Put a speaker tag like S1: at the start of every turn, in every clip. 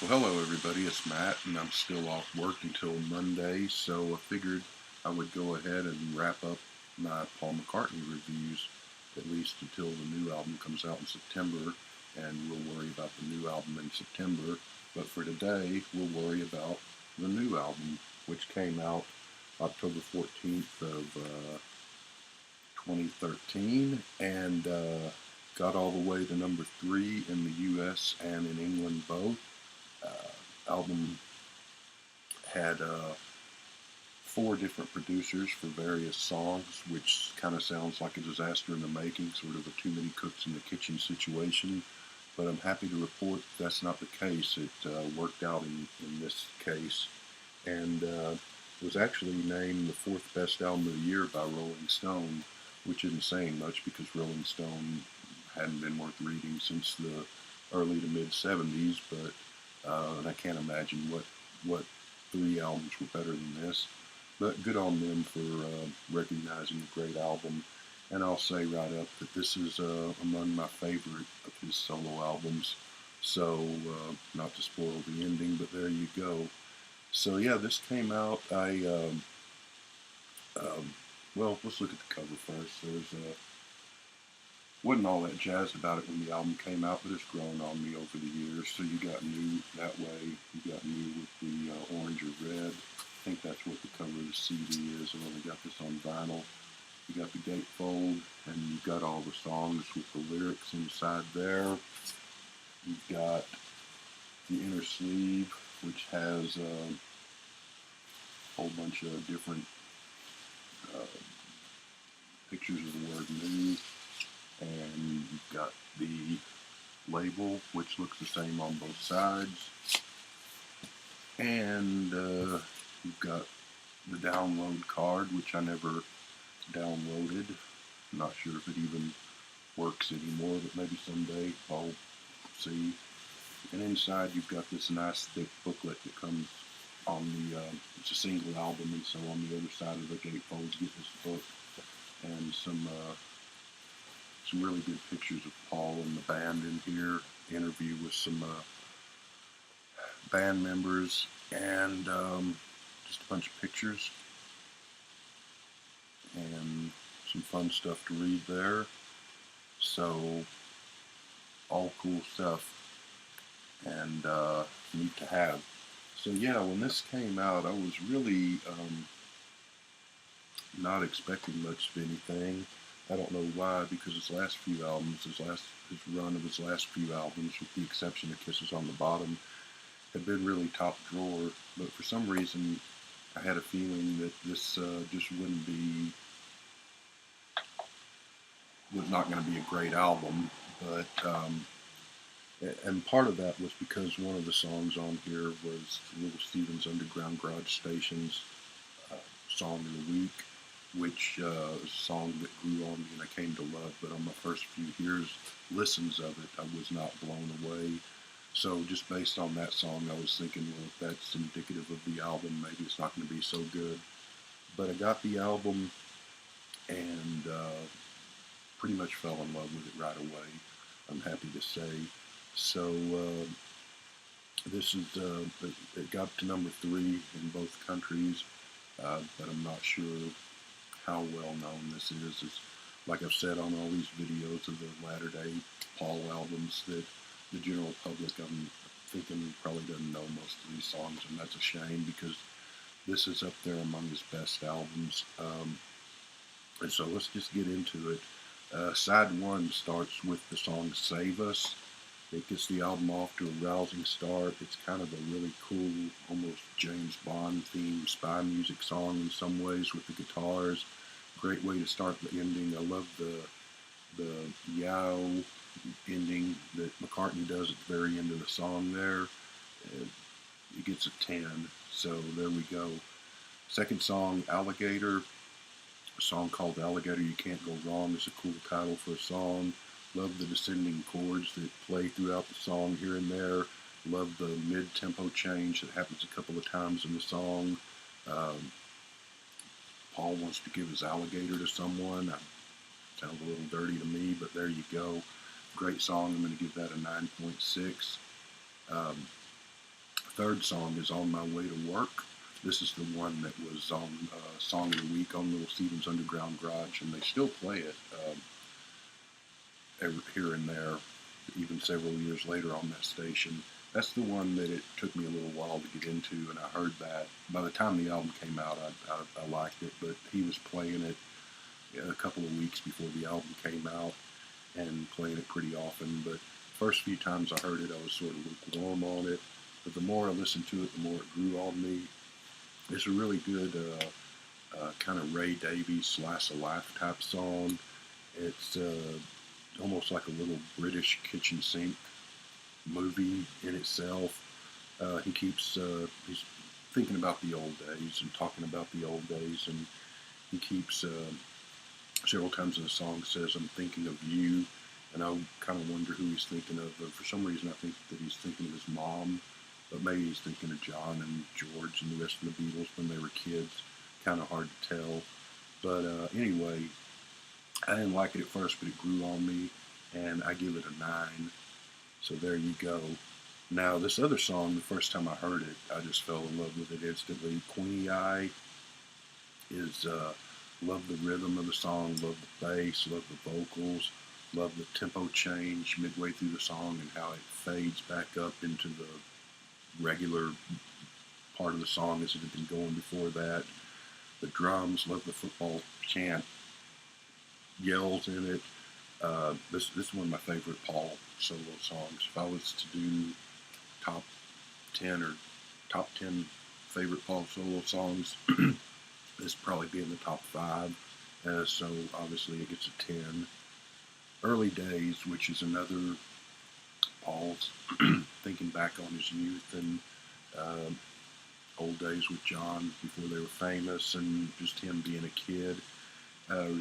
S1: Well, hello everybody, it's Matt, and I'm still off work until Monday, so I figured I would go ahead and wrap up my Paul McCartney reviews, at least until the new album comes out in September, and we'll worry about the new album in September. But for today, we'll worry about the new album, which came out October 14th of 2013, and got all the way to number 3 in the US and in England both. Album had 4 different producers for various songs, which kind of sounds like a disaster in the making, sort of a too many cooks in the kitchen situation. But I'm happy to report that's not the case. It worked out in this case, and was actually named the 4th best album of the year by Rolling Stone, which isn't saying much because Rolling Stone hadn't been worth reading since the early to mid 70s, but and I can't imagine what 3 albums were better than this. But good on them for recognizing a great album. And I'll say right up that this is among my favorite of his solo albums. So, not to spoil the ending, but there you go. So, yeah, this came out. Well, let's look at the cover first. Wasn't all that jazzed about it when the album came out, but it's grown on me over the years. So you got new that way. You got new with the orange or red. I think that's what the cover of the CD is. I've only got this on vinyl. You got the gatefold, and you've got all the songs with the lyrics inside there. You've got the inner sleeve, which has a whole bunch of different uh, pictures of the word new. And you've got the label, which looks the same on both sides. And you've got the download card, which I never downloaded. I'm not sure if it even works anymore, but maybe someday I'll see. And inside you've got this nice thick booklet that comes on it's a single album, and so on the other side of the gatefold you get this book and some really good pictures of Paul and the band in here. Interview with some band members, and just a bunch of pictures and some fun stuff to read there. So all cool stuff and neat to have. So yeah, when this came out, I was really not expecting much of anything. I don't know why, because his last few albums, his run of his last few albums, with the exception of Kisses on the Bottom, had been really top drawer. But for some reason, I had a feeling that this just was not going to be a great album. But and part of that was because one of the songs on here was Little Steven's Underground Garage Station's Song of the Week, which is a song that grew on me and I came to love. But on my first few listens of it, I was not blown away. So just based on that song, I was thinking, well, if that's indicative of the album, maybe it's not going to be so good. But I got the album and pretty much fell in love with it right away, I'm happy to say. So this is it got to number 3 in both countries, but I'm not sure how well known this is. It's, like I've said on all these videos of the latter day Paul albums, that the general public, I'm thinking, probably doesn't know most of these songs, and that's a shame because this is up there among his best albums. And so let's just get into it. Side 1 starts with the song Save Us. It gets the album off to a rousing start. It's kind of a really cool, almost James Bond themed spy music song in some ways with the guitars. Great way to start the ending. I love the yow ending that McCartney does at the very end of the song there. It gets a 10. So there we go. Second song, Alligator. A song called Alligator You Can't Go Wrong is a cool title for a song. Love the descending chords that play throughout the song here and there. Love the mid-tempo change that happens a couple of times in the song. Paul wants to give his alligator to someone. Sounds a little dirty to me, but there you go. Great song. I'm going to give that a 9.6. Third song is On My Way to Work. This is the one that was on Song of the Week on Little Steven's Underground Garage, and they still play it here and there, even several years later on that station. That's the one that it took me a little while to get into, and I heard that. By the time the album came out, I liked it, but he was playing it a couple of weeks before the album came out and playing it pretty often. But first few times I heard it, I was sort of lukewarm on it. But the more I listened to it, the more it grew on me. It's a really good kind of Ray Davies Slice of Life type song. It's almost like a little British kitchen sink movie in itself. He's thinking about the old days and talking about the old days, and he keeps several times in the song says, "I'm thinking of you," and I kind of wonder who he's thinking of. But for some reason, I think that he's thinking of his mom, but maybe he's thinking of John and George and the rest of the Beatles when they were kids. Kind of hard to tell. But anyway, I didn't like it at first, but it grew on me, and I give it a 9. So there you go. Now, this other song, the first time I heard it, I just fell in love with it instantly. Queenie Eye is, love the rhythm of the song, love the bass, love the vocals, love the tempo change midway through the song and how it fades back up into the regular part of the song as it had been going before that. The drums, love the football chant, yells in it. This is one of my favorite Paul solo songs. If I was to do top 10 or top 10 favorite Paul solo songs, this probably be in the top 5. So obviously it gets a 10. Early Days, which is another Paul's thinking back on his youth and old days with John before they were famous and just him being a kid.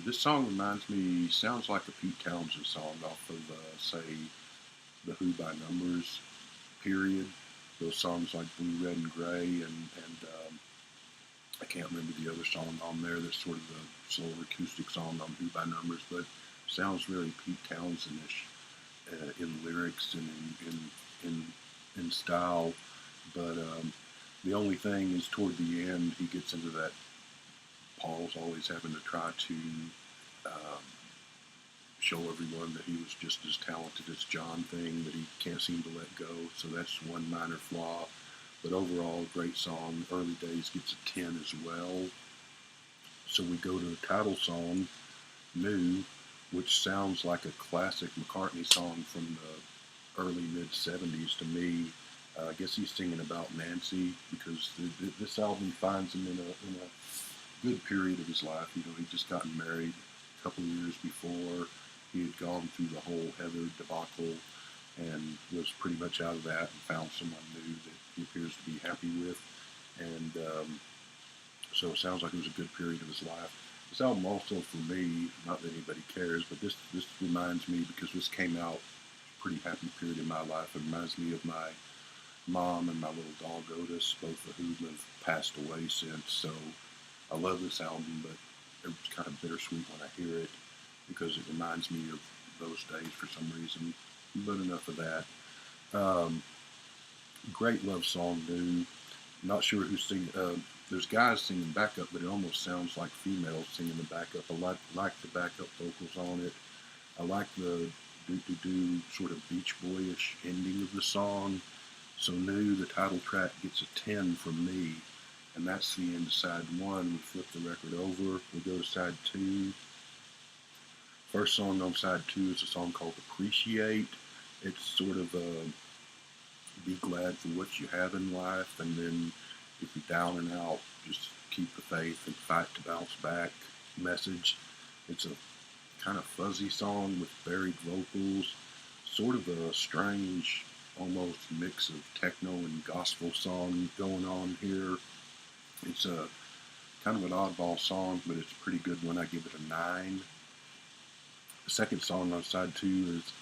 S1: This song reminds me, sounds like a Pete Townsend song off of, say, the Who by Numbers period. Those songs like Blue, Red, and Gray, and I can't remember the other song on there. That's sort of the slower acoustic song on Who by Numbers, but sounds really Pete Townsend-ish in lyrics and in style. But the only thing is toward the end, he gets into that Paul's always having to try to show everyone that he was just as talented as John thing that he can't seem to let go. So that's one minor flaw. But overall, great song. Early Days gets a 10 as well. So we go to the title song, New, which sounds like a classic McCartney song from the early mid-70s to me. I guess he's singing about Nancy because this album finds him in a good period of his life. You know, he'd just gotten married a couple of years before. He had gone through the whole Heather debacle and was pretty much out of that and found someone new that he appears to be happy with. And so it sounds like it was a good period of his life. This album also, for me, not that anybody cares, but this reminds me, because this came out a pretty happy period in my life. It reminds me of my mom and my little dog Otis, both of whom have passed away since. So I love this album, but it's kind of bittersweet when I hear it because it reminds me of those days for some reason. But enough of that. Great love song, dude. Not sure who's singing. There's guys singing backup, but it almost sounds like females singing the backup. I like the backup vocals on it. I like the do sort of Beach Boyish ending of the song. So New, the title track, gets a 10 from me, and that's the end of side 1. We flip the record over. We go to side 2. First song on side 2 is a song called Appreciate. It's sort of a be glad for what you have in life, and then if you're down and out, just keep the faith and fight to bounce back message. It's a kind of fuzzy song with buried vocals, sort of a strange, almost mix of techno and gospel song going on here. It's a kind of an oddball song, but it's a pretty good one. I give it a 9. The second song on side 2 is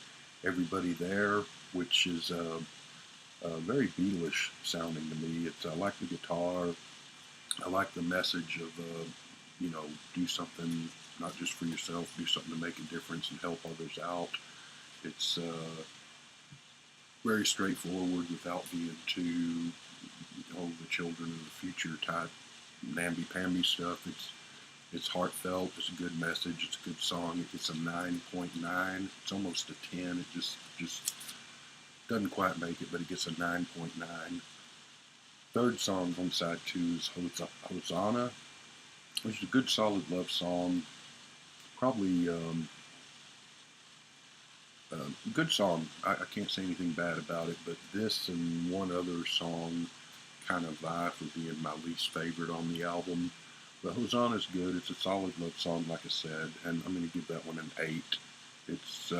S1: Everybody There, which is very Beatles sounding to me. I like the guitar. I like the message of, do something not just for yourself, do something to make a difference and help others out. It's very straightforward without being too, the children of the future type namby-pamby stuff. It's heartfelt. It's a good message. It's a good song. It gets a 9.9. It's almost a 10. It just doesn't quite make it, but it gets a 9.9. Third song on side 2 is Hosanna, which is a good, solid love song. Probably good song. I can't say anything bad about it, but this and one other song kind of vie for being my least favorite on the album. But Hosanna is good. It's a solid love song, like I said, and I'm going to give that one an 8. It's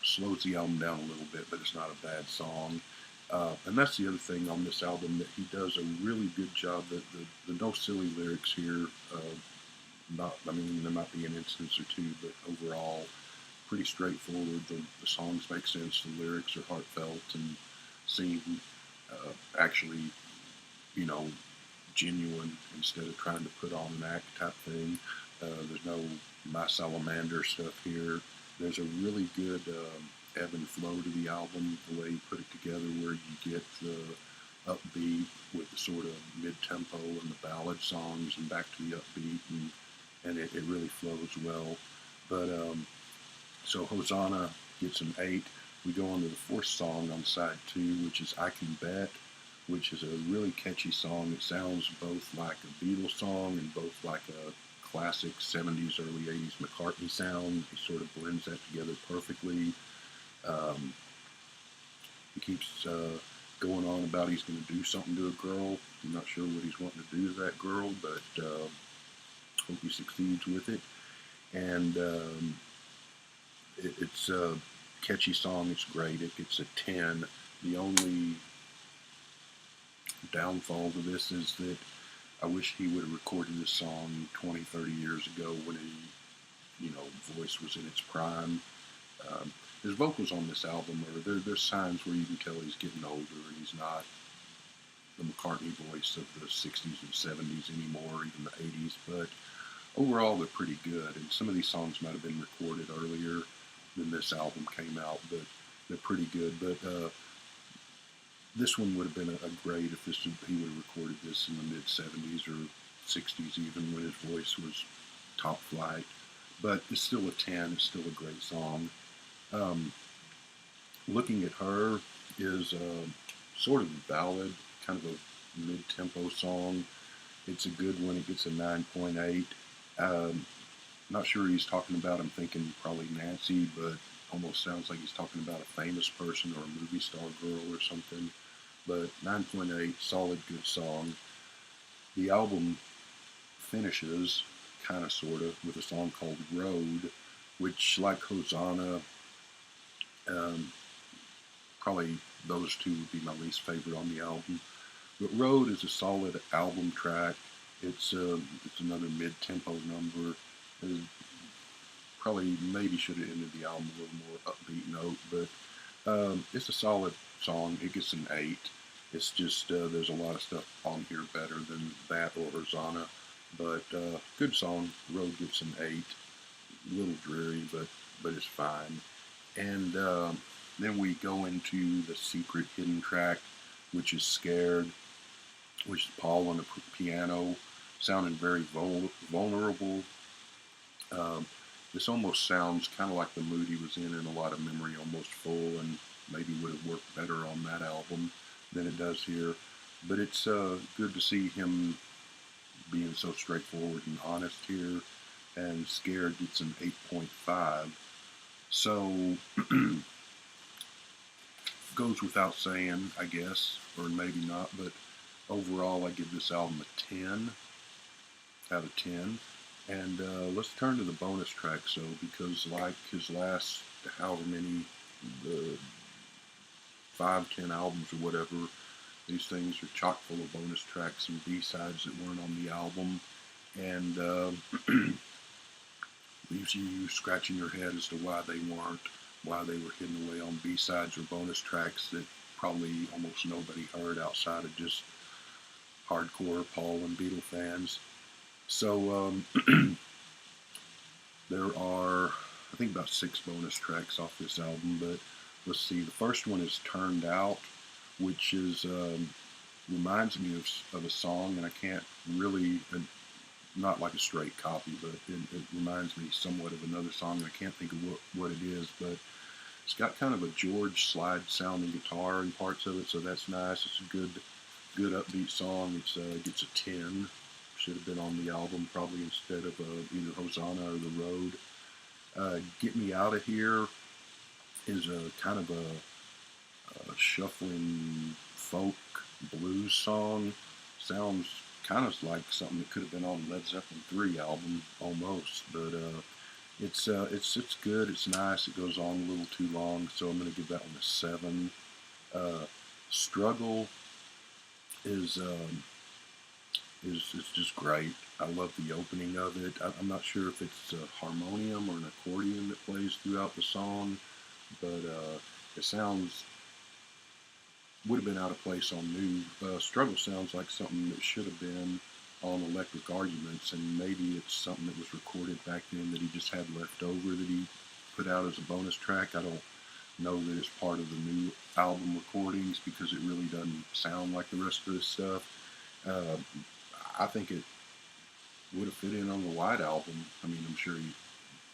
S1: slows the album down a little bit, but it's not a bad song. And that's the other thing on this album, that he does a really good job. That the no silly lyrics here. There might be an instance or two, but overall, pretty straightforward. The songs make sense. The lyrics are heartfelt and seem actually, genuine instead of trying to put on an act type thing. There's no My Salamander stuff here. There's a really good ebb and flow to the album, the way he put it together, where you get the upbeat with the sort of mid-tempo and the ballad songs, and back to the upbeat, and it really flows well. But so Hosanna gets an 8. We go on to the fourth song on side 2, which is I Can Bet, which is a really catchy song. It sounds both like a Beatles song and both like a classic 70s, early 80s McCartney sound. He sort of blends that together perfectly. He keeps going on about he's going to do something to a girl. I'm not sure what he's wanting to do to that girl, but hope he succeeds with it. And it's a catchy song. It's great. It gets a 10. The only downfall to this is that I wish he would have recorded this song 20, 30 years ago when he, voice was in its prime. His vocals on this album there's signs where you can tell he's getting older and he's not the McCartney voice of the 60s and 70s anymore, even the 80s, but overall they're pretty good. And some of these songs might have been recorded earlier than this album came out, but they're pretty good. But this one would have been a great if he would have recorded this in the mid 70s or 60s, even when his voice was top flight. But it's still a 10. It's still a great song. Looking at Her is sort of a ballad, kind of a mid-tempo song. It's a good one. It gets a 9.8. Not sure who he's talking about. I'm thinking probably Nancy, but almost sounds like he's talking about a famous person or a movie star girl or something. But 9.8, solid, good song. The album finishes, kind of, sort of, with a song called Road, which, like Hosanna, probably those two would be my least favorite on the album. But Road is a solid album track. It's another mid-tempo number. Probably maybe should have ended the album a little more upbeat note, but it's a solid song. It gets an 8. It's just there's a lot of stuff on here better than that or Hosanna, but good song. Road gets an 8. A little dreary, but it's fine. And then we go into the secret hidden track, which is Scared, which is Paul on the piano, sounding very vulnerable. This almost sounds kind of like the mood he was in A Lot of Memory, Almost Full, and maybe would have worked better on that album than it does here. But it's good to see him being so straightforward and honest here. And Scared gets an 8.5. So, goes without saying, I guess, or maybe not, but overall I give this album a 10 out of 10. And let's turn to the bonus track, because like his last, however many, the 5, 10 albums or whatever, these things are chock full of bonus tracks and B-sides that weren't on the album, and leaves you scratching your head as to why they were hidden away on B-sides or bonus tracks that probably almost nobody heard outside of just hardcore Paul and Beatle fans. So there are, I think, about 6 bonus tracks off this album, but let's see, the first one is Turned Out, which is reminds me of a song, and I can't really, not like a straight copy, but it reminds me somewhat of another song. I can't think of what it is, but it's got kind of a George Slide sounding guitar in parts of it, so that's nice. It's a good upbeat song. It gets a 10. Should have been on the album probably instead of either Hosanna or The Road. Get Me Out of Here is a kind of a shuffling folk blues song. Sounds kind of like something that could have been on Led Zeppelin 3 album almost, but it's good. It's nice. It goes on a little too long, so I'm going to give that one a 7. Uh, Struggle is is just great. I love the opening of it. I'm not sure if it's a harmonium or an accordion that plays throughout the song, but it sounds would have been out of place on new. Struggle sounds like something that should have been on Electric Arguments, and maybe it's something that was recorded back then that he just had left over that he put out as a bonus track. I don't know that it's part of the new album recordings because it really doesn't sound like the rest of this stuff. Uh, I think it would have fit in on the White Album. I mean, I'm sure he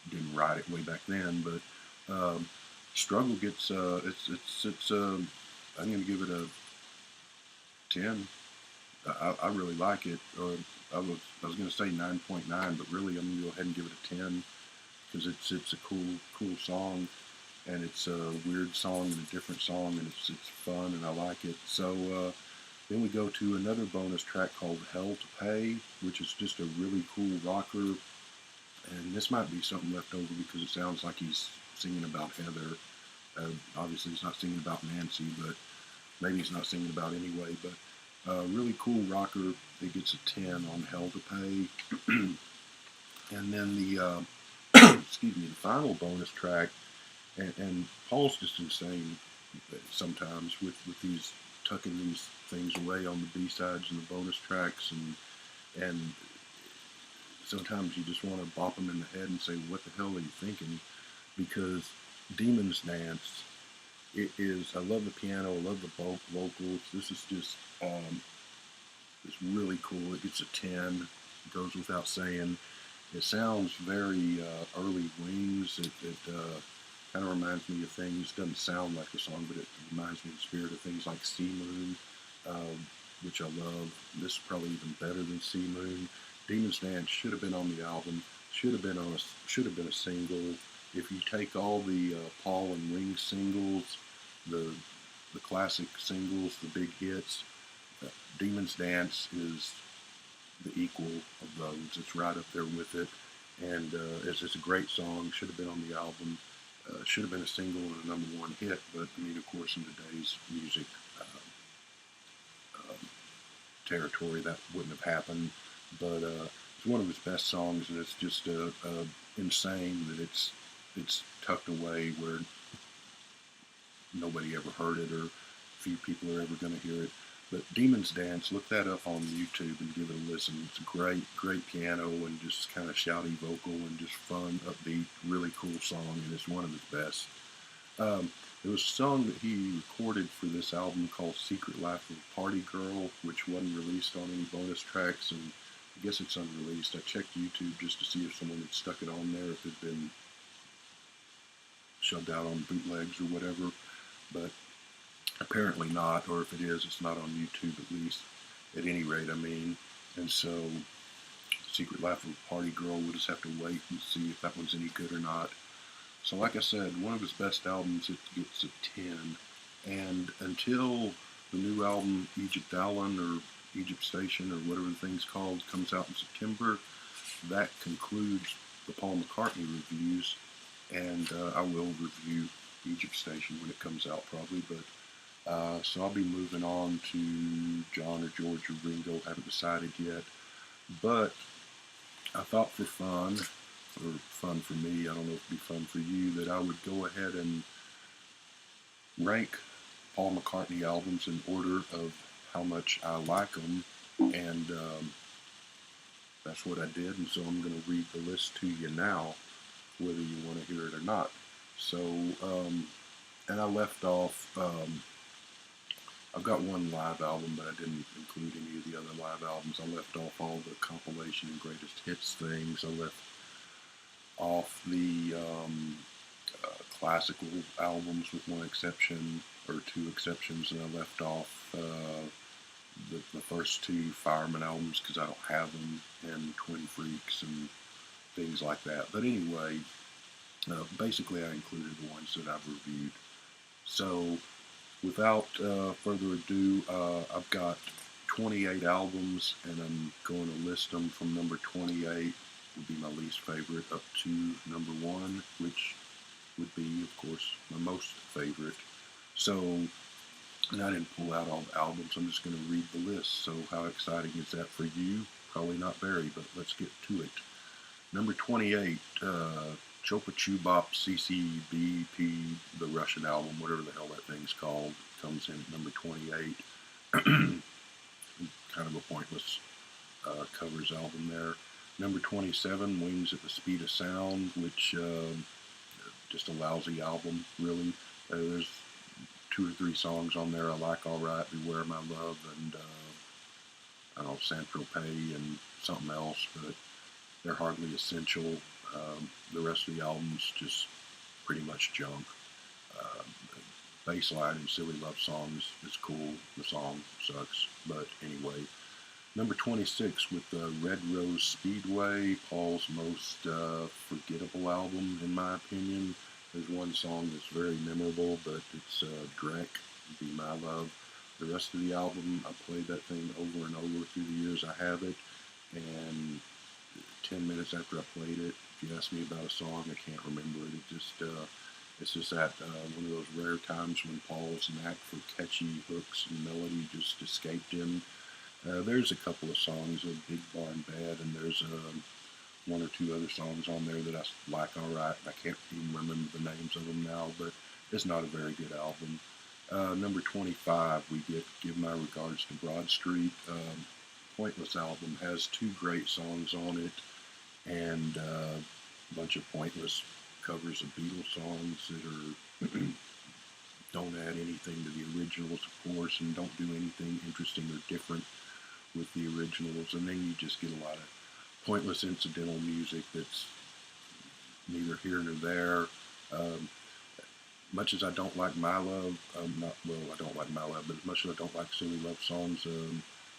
S1: didn't write it way back then, but Struggle gets it's I'm going to give it a 10. I really like it. I was going to say 9.9, but really I'm going to go ahead and give it a 10 because it's a cool song, and it's a weird song and a different song, and it's fun, and I like it. So then we go to another bonus track called Hell to Pay, which is just a really cool rocker, and this might be something left over because it sounds like he's singing about Heather. Obviously he's not singing about Nancy, but maybe he's not singing about anyway, but really cool rocker that gets a 10 on Hell to Pay. And then the excuse me, the final bonus track, and Paul's just insane sometimes with these tucking these things away on the B-sides and the bonus tracks, and sometimes you just want to bop them in the head and say, what the hell are you thinking? Because Demon's Dance, it is, I love the piano, I love the vocals. This is just, it's really cool. It gets a 10, it goes without saying. It sounds very early Wings. It kind of reminds me of things, doesn't sound like the song, but it reminds me of the spirit of things like Sea Moon, which I love. This is probably even better than Sea Moon. Demon's Dance should have been on the album, should have been a single. If you take all the Paul and Wings singles, the classic singles, the big hits, Demon's Dance is the equal of those. It's right up there with it, and it's a great song. Should have been on the album. Should have been a single and a #1 hit, but I mean, of course, in today's music territory, that wouldn't have happened. But it's one of his best songs, and it's just insane that it's tucked away where nobody ever heard it, or few people are ever going to hear it. But Demon's Dance, look that up on YouTube and give it a listen. It's a great piano and just kind of shouty vocal and just fun, upbeat, really cool song, and it's one of his best. There was a song that he recorded for this album called Secret Life of a Party Girl, which wasn't released on any bonus tracks, and I guess it's unreleased. I checked YouTube just to see if someone had stuck it on there, if it had been shoved out on bootlegs or whatever, but apparently not, or if it is, it's not on YouTube, at least, at any rate, I mean. And so, Secret Life of a Party Girl, we'll just have to wait and see if that one's any good or not. So like I said, one of his best albums, it gets a 10. And until the new album, Egypt Allen, or Egypt Station, or whatever the thing's called, comes out in September, that concludes the Paul McCartney reviews. And I will review Egypt Station when it comes out, probably, but so I'll be moving on to John or George or Ringo. Haven't decided yet, but I thought for fun, or fun for me, I don't know if it'd be fun for you, that I would go ahead and rank Paul McCartney albums in order of how much I like them, and that's what I did, and so I'm going to read the list to you now, whether you want to hear it or not. So, and I left off. I've got one live album, but I didn't include any of the other live albums. I left off all the compilation and greatest hits things. I left off the classical albums with one exception or two exceptions, and I left off the first two Fireman albums because I don't have them, and Twin Freaks and things like that. But anyway, basically I included the ones that I've reviewed. So without further ado, I've got 28 albums, and I'm going to list them from number 28 would be my least favorite up to number 1, which would be, of course, my most favorite. So, and I didn't pull out all the albums. I'm just going to read the list. So how exciting is that for you? Probably not very, but let's get to it. Number 28, Chopa Chubop CCBP, the Russian album, whatever the hell that thing's called, comes in at number 28. Kind of a pointless covers album there. Number 27, Wings at the Speed of Sound, which just a lousy album, really. There's 2 or 3 songs on there I like, All Right, Beware My Love, and I don't know, Saint-Tropez and something else, but they're hardly essential. The rest of the album's just pretty much junk. Bass line and Silly Love Songs is cool. The song sucks, but anyway. Number 26 with the Red Rose Speedway, Paul's most forgettable album, in my opinion. There's one song that's very memorable, but it's Drek, Be My Love. The rest of the album, I played that thing over and over through the years I have it, and 10 minutes after I played it, if you ask me about a song, I can't remember it. It's just that one of those rare times when Paul's knack for catchy hooks and melody just escaped him. There's a couple of songs of Big Barn Bad, and there's 1 or 2 other songs on there that I like all right. I can't even remember the names of them now, but it's not a very good album. Number 25, we get Give My Regards to Broad Street. Pointless album, has 2 great songs on it, and a bunch of pointless covers of Beatles songs that are don't add anything to the originals, of course, and don't do anything interesting or different with the originals, and then you just get a lot of pointless incidental music that's neither here nor there. Much as I don't like My Love, I don't like My Love, but as much as I don't like Silly Love Songs,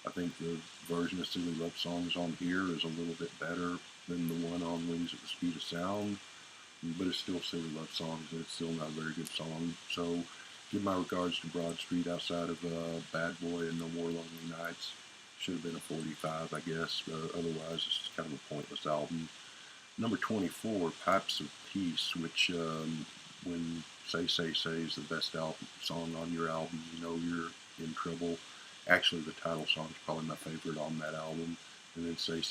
S1: I think the version of Silly Love Songs on here is a little bit better than the one on Wings at the Speed of Sound, but it's still Silly Love Songs, and it's still not a very good song. So Give My Regards to Broad Street, outside of Bad Boy and No More Lonely Nights. Should have been a 45, I guess. Otherwise, it's kind of a pointless album. Number 24, Pipes of Peace, which when Say is the best song on your album, you know you're in trouble. Actually, the title song is probably my favorite on that album. And then Say is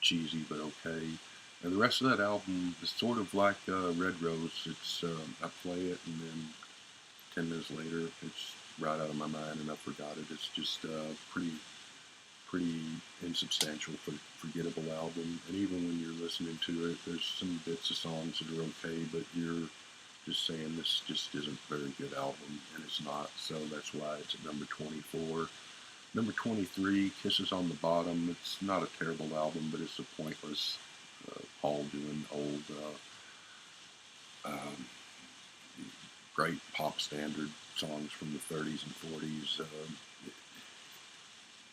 S1: cheesy but okay. And the rest of that album is sort of like Red Rose. It's I play it, and then 10 minutes later, it's right out of my mind, and I forgot it. It's just pretty insubstantial, forgettable album. And even when you're listening to it, there's some bits of songs that are okay, but you're just saying this just isn't a very good album, and it's not. So that's why it's at number 24. Number 23, Kisses on the Bottom. It's not a terrible album, but it's a pointless Paul doing old great pop standard songs from the 30s and 40s.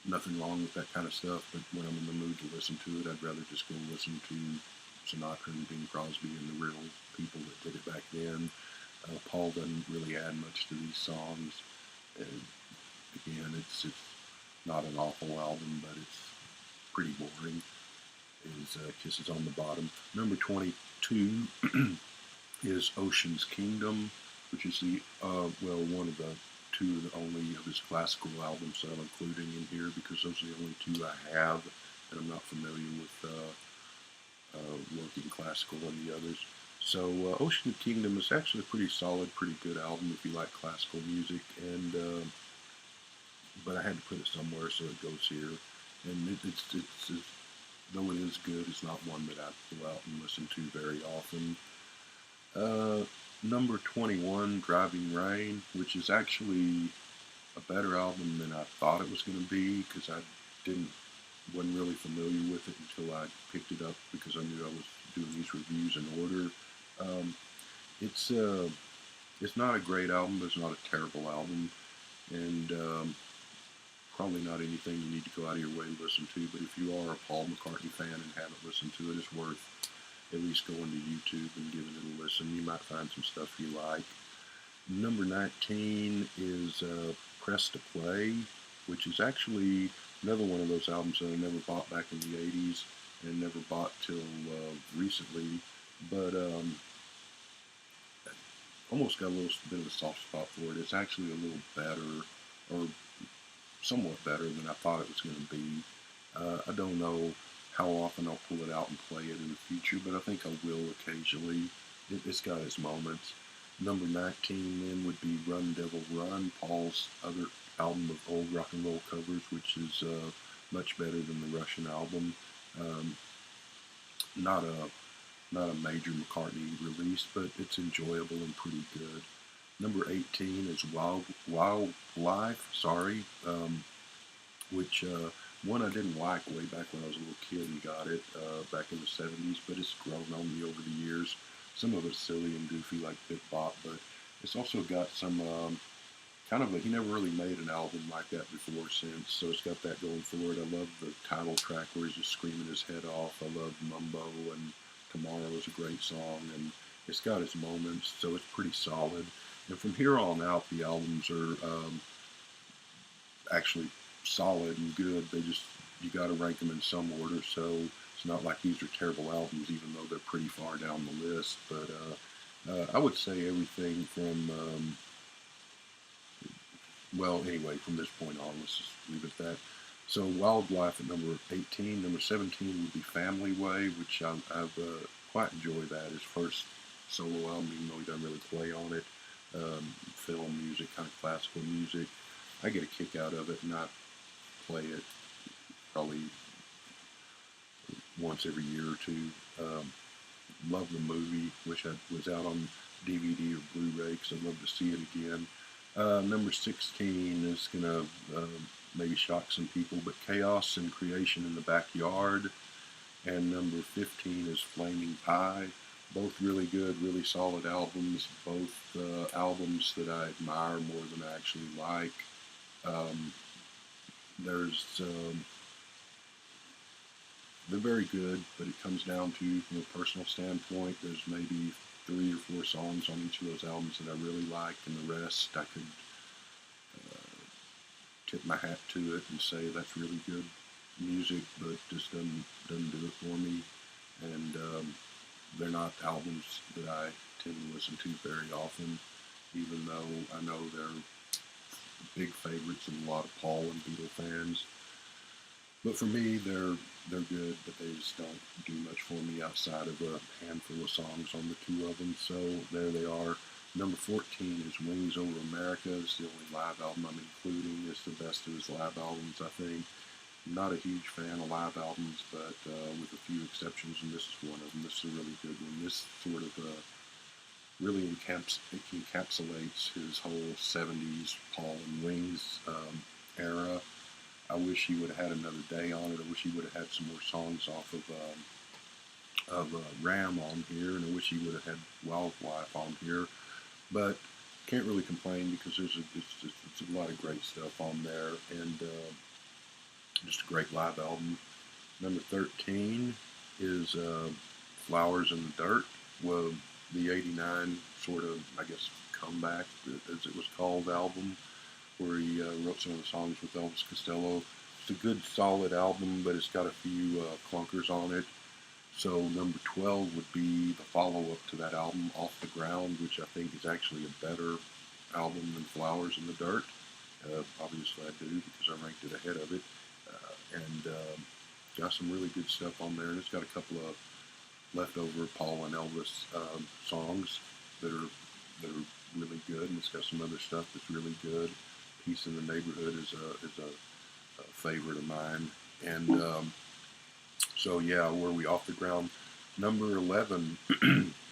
S1: Nothing wrong with that kind of stuff, but when I'm in the mood to listen to it, I'd rather just go listen to Sinatra and Bing Crosby and the real people that did it back then. Paul doesn't really add much to these songs. And again, it's not an awful album, but it's pretty boring. Is Kisses on the Bottom. Number 22 is Ocean's Kingdom, which is the one of the 2 only of his classical albums that I'm including in here, because those are the only 2 I have, and I'm not familiar with working classical and the others. So Ocean's Kingdom is actually a pretty solid, pretty good album if you like classical music, and but I had to put it somewhere, so it goes here. And it's though it is good, it's not one that I go out and listen to very often. Number 21, Driving Rain, which is actually a better album than I thought it was going to be because I didn't wasn't really familiar with it until I picked it up because I knew I was doing these reviews in order. Um, it's it's not a great album, but it's not a terrible album, and probably not anything you need to go out of your way to listen to. But if you are a Paul McCartney fan and haven't listened to it, it's worth at least going to YouTube and giving it a listen. You might find some stuff you like. Number 19 is Press to Play, which is actually another one of those albums that I never bought back in the 80s and never bought till recently, but almost got a little bit of a soft spot for it. It's actually a little better, or somewhat better than I thought it was going to be. I don't know how often I'll pull it out and play it in the future, but I think I will occasionally. It's got its moments. Number 19 then would be Run Devil Run, Paul's other album of old rock and roll covers, which is much better than the Russian album. Um, not a not a major McCartney release, but it's enjoyable and pretty good. Number 18 is Wildlife, which one I didn't like way back when I was a little kid and got it back in the 70s, but it's grown on me over the years. Some of it's silly and goofy like Bip Bop, but it's also got some he never really made an album like that before or since, so it's got that going for it. I love the title track where he's just screaming his head off. I love Mumbo, and Tomorrow is a great song, and it's got its moments, so it's pretty solid. And from here on out, the albums are actually solid and good. You got to rank them in some order, so it's not like these are terrible albums, even though they're pretty far down the list. But I would say everything from anyway, from this point on, let's just leave it at that. So Wildlife at number 18. Number 17 would be Family Way, which I've quite enjoyed that. His first solo album, even though he doesn't really play on it. Film music, kind of classical music. I get a kick out of it, and I play it probably once every year or two. Love the movie. Wish I was out on DVD or Blu-ray because I'd love to see it again. Number 16 is going to maybe shock some people, but Chaos and Creation in the Backyard. And number 15 is Flaming Pie. Both really good, really solid albums. Both albums that I admire more than I actually like. They're very good, but it comes down to, from a personal standpoint, there's maybe 3 or 4 songs on each of those albums that I really like, and the rest I could tip my hat to it and say that's really good music, but just doesn't do it for me. And they're not albums that I tend to listen to very often, even though I know they're big favorites of a lot of Paul and Beatle fans. But for me, they're good, but they just don't do much for me outside of a handful of songs on the 2 of them. So there they are. Number 14 is Wings Over America. It's the only live album I'm including. It's the best of his live albums, I think. I'm not a huge fan of live albums, but with a few exceptions, and this is one of them. This is a really good one. This sort of really encapsulates his whole 70s Paul and Wings era. I wish he would have had another day on it. I wish he would have had some more songs off of Ram on here, and I wish he would have had Wildlife on here. But can't really complain because it's a lot of great stuff on there, and just a great live album. Number 13 is Flowers in the Dirt. Well, the '89 sort of, I guess, comeback, as it was called, album, where he wrote some of the songs with Elvis Costello. It's a good, solid album, but it's got a few clunkers on it. So number 12 would be the follow-up to that album, Off the Ground, which I think is actually a better album than Flowers in the Dirt. Obviously I do, because I ranked it ahead of it. And got some really good stuff on there, and it's got a couple of leftover Paul and Elvis songs that are really good, and it's got some other stuff that's really good. Peace in the Neighborhood is a favorite of mine, and so yeah, where we Off the Ground. Number 11,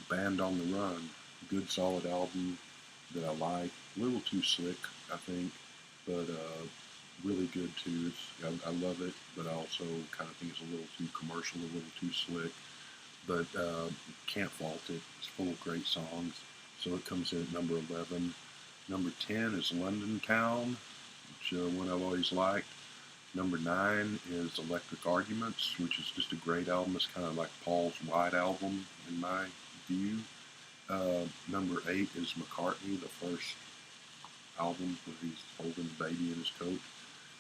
S1: Band on the Run, good solid album that I like. A little too slick, I think, but really good too. I love it, but I also kind of think it's a little too commercial, a little too slick. But can't fault it. It's full of great songs. So it comes in at number 11. Number 10 is London Town, which one I've always liked. Number 9 is Electric Arguments, which is just a great album. It's kind of like Paul's White Album in my view. Number 8 is McCartney, the first album where he's holding the baby in his coat,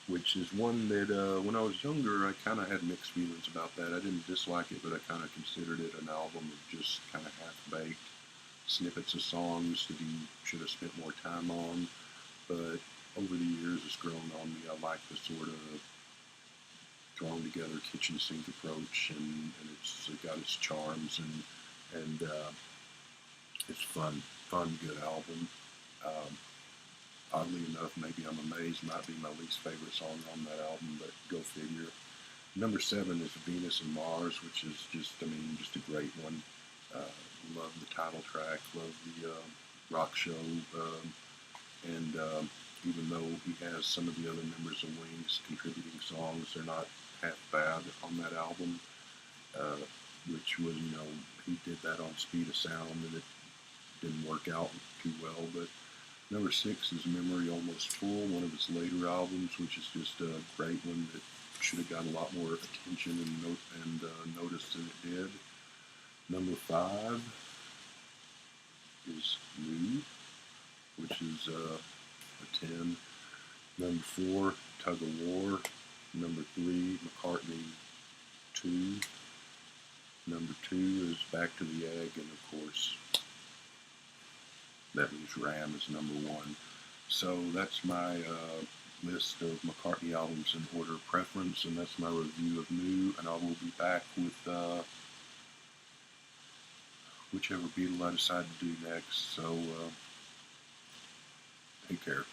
S1: which is one that when I was younger, I kind of had mixed feelings about that. I didn't dislike it, but I kind of considered it an album of just kind of half-baked snippets of songs that he should have spent more time on. But over the years, it's grown on me. I like the sort of thrown together kitchen sink approach, and it's got its charms, and it's fun, good album. Um, Oddly enough, maybe I'm Amazed might be my least favorite song on that album, but go figure. Number 7 is Venus and Mars, which is just a great one. Love the title track, love the rock show, and even though he has some of the other members of Wings contributing songs, they're not half bad on that album, which was, he did that on Speed of Sound, and it didn't work out too well, but number 6 is Memory Almost Full, one of his later albums, which is just a great one that should have got a lot more attention and notice than it did. Number 5 is New, which is a 10. Number 4, Tug of War. Number 3, McCartney 2. Number 2 is Back to the Egg, and of course, that means Ram is number 1. So that's my list of McCartney albums in order of preference, and that's my review of New, and I will be back with whichever Beatle I decide to do next. So take care.